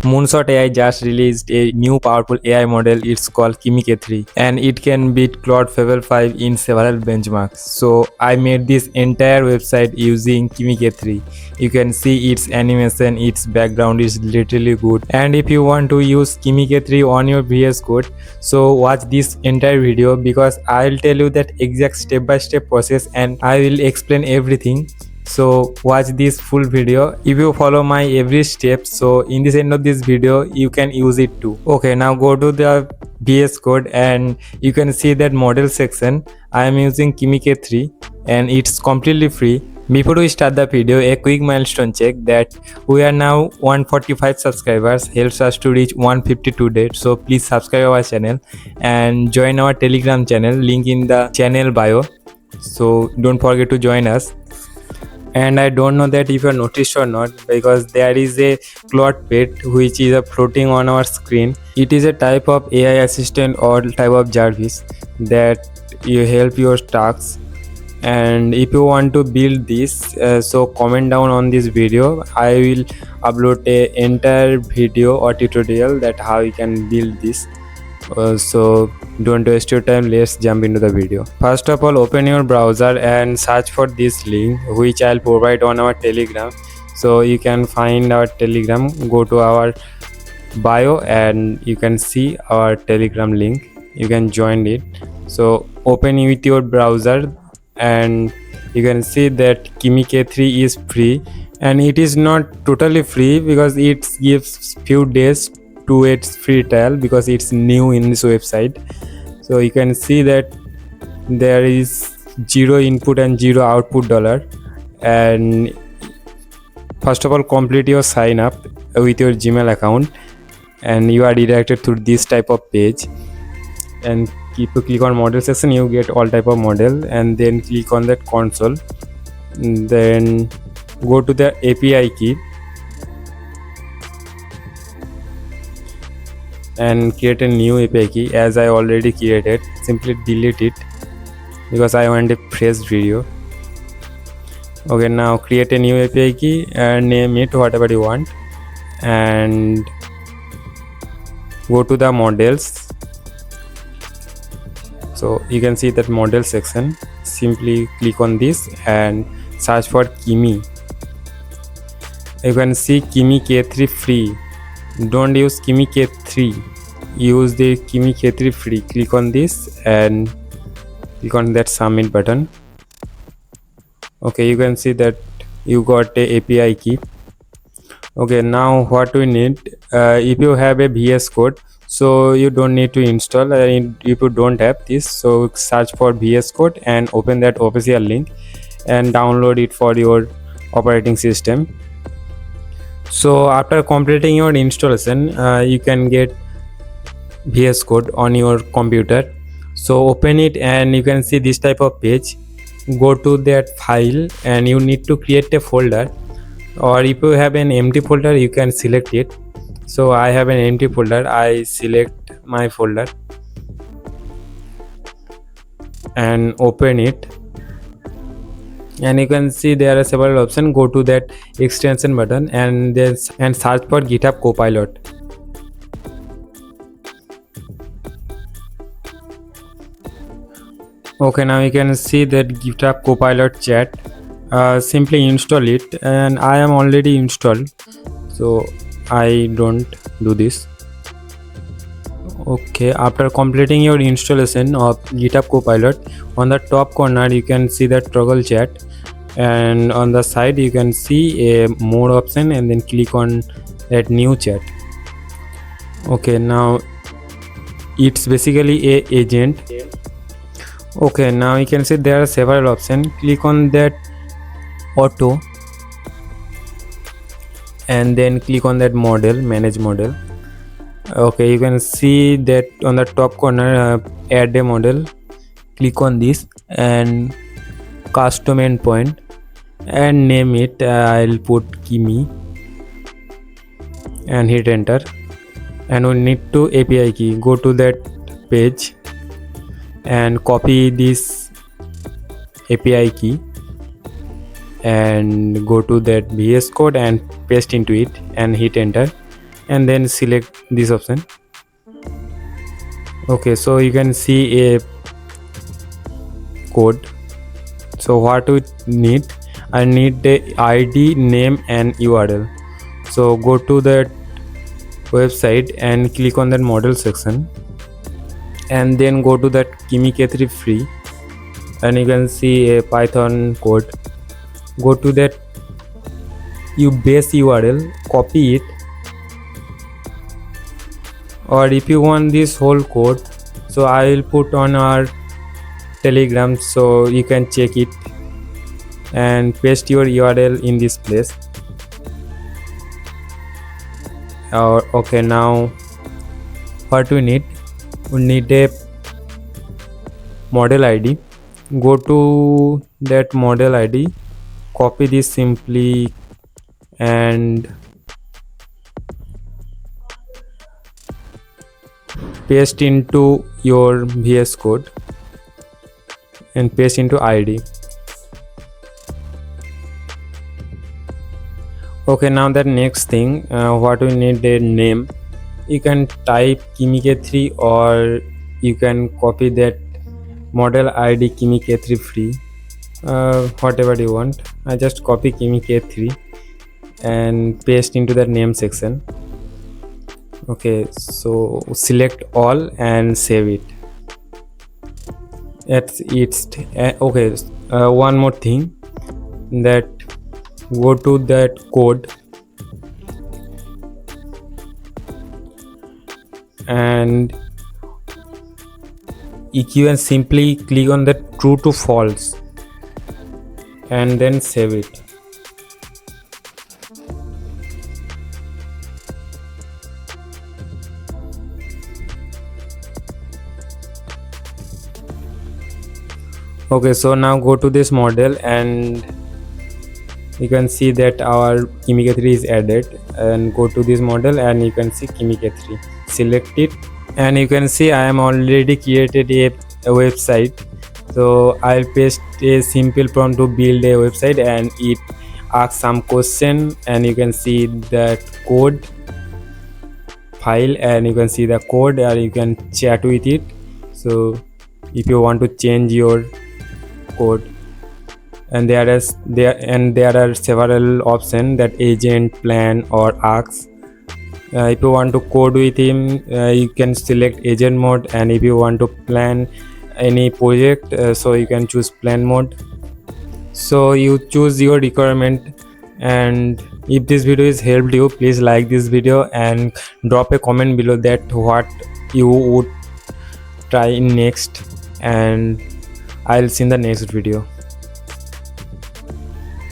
Moonshot AI just released a new powerful AI model. It's called Kimi K3 and it can beat Claude 5 in several benchmarks. So I made this entire website using Kimi K3. You can see its animation, its background is literally good. And if you want to use Kimi K3 on your VS Code, so watch this entire video because I'll tell you that exact step-by-step process and I will explain everything. So watch this full video if you follow my every step. So in this end of this video you can use it too. Okay, now go to the VS Code and you can see that model section. I am using Kimi K3 and it's completely free. Before we start the video, a quick milestone check that we are now 145 subscribers, helps us to reach 150 today. So please subscribe our channel and join our Telegram channel, link in the channel bio. So don't forget to join us. And I don't know that if you noticed or not, because there is a Claude pet which is floating on our screen. It is a type of AI assistant or type of Jarvis that you help your tasks. And if you want to build this, so comment down on this video. I will upload a entire video or tutorial that how you can build this. So don't waste your time, let's jump into the video. First of all, open your browser and search for this link which I'll provide on our Telegram. So you can find our Telegram, go to our bio and you can see our Telegram link, you can join it. So open it with your browser and you can see that Kimi K3 is free, and it is not totally free because it gives few days to its free trial because it's new in this website. So you can see that there is 0 input and 0 output dollar. And first of all, complete your sign up with your Gmail account and you are redirected to this type of page. And if you click on model section, you get all type of model, and then click on that console, and then go to the API key and create a new API key. As I already created, simply delete it because I want a fresh video. Okay, now create a new API key and name it whatever you want and go to the models. So you can see that model section, simply click on this and search for Kimi. You can see Kimi K3 free. Don't use Kimi K3, use the Kimi K3 free. Click on this and click on that submit button. Okay, you can see that you got a API key. Okay, now what we need, if you have a VS Code, so you don't need to install. If you don't have this, so search for VS Code and open that official link and download it for your operating system. So after completing your installation, you can get VS Code on your computer. So open it and you can see this type of page. Go to that file and you need to create a folder, or if you have an empty folder you can select it. So I have an empty folder, I select my folder and open it. And you can see there are several options. Go to that extension button and then search for GitHub Copilot. Okay, now you can see that GitHub Copilot chat. Simply install it, and I am already installed, so I don't do this. Okay, after completing your installation of GitHub Copilot, on the top corner you can see that toggle chat, and on the side you can see a more option, and then click on that new chat. Okay, now it's basically a agent. Okay, now you can see there are several options. Click on that auto and then click on that model, manage model. Okay, you can see that on the top corner, add a model. Click on this and custom endpoint and name it. I'll put Kimi and hit enter. And we need to API key. Go to that page and copy this API key and go to that VS Code and paste into it and hit enter. and then select this option. Okay, so you can see a code. So what we need, I need the ID, name and URL. So go to that website and click on that model section, and then go to that Kimi K3 free, and you can see a Python code. Go to that base URL, copy it, or if you want this whole code, so I will put on our Telegram so you can check it, and paste your URL in this place. Okay, now what we need a model ID. Go to that model ID, copy this simply and paste into your VS Code and paste into ID. Okay, now the next thing, what we need a name. You can type Kimi K3 or you can copy that model ID Kimi K3 free, whatever you want. I just copy Kimi K3 and paste into the name section. Okay, so select all and save it. Okay, one more thing, that go to that code and you can simply click on the true to false and then save it. Okay, so now go to this model and you can see that our Kimi K3 is added, and go to this model and you can see Kimi K3, select it, and you can see I am already created a website. So I'll paste a simple prompt to build a website, and it asks some question, and you can see that code file, and you can see the code, and you can chat with it. So if you want to change your code, and there are several options, that agent, plan or ask. If you want to code with him, you can select agent mode, and if you want to plan any project, so you can choose plan mode. So you choose your requirement, and if this video is helped you, please like this video and drop a comment below that what you would try in next, and I'll see in the next video.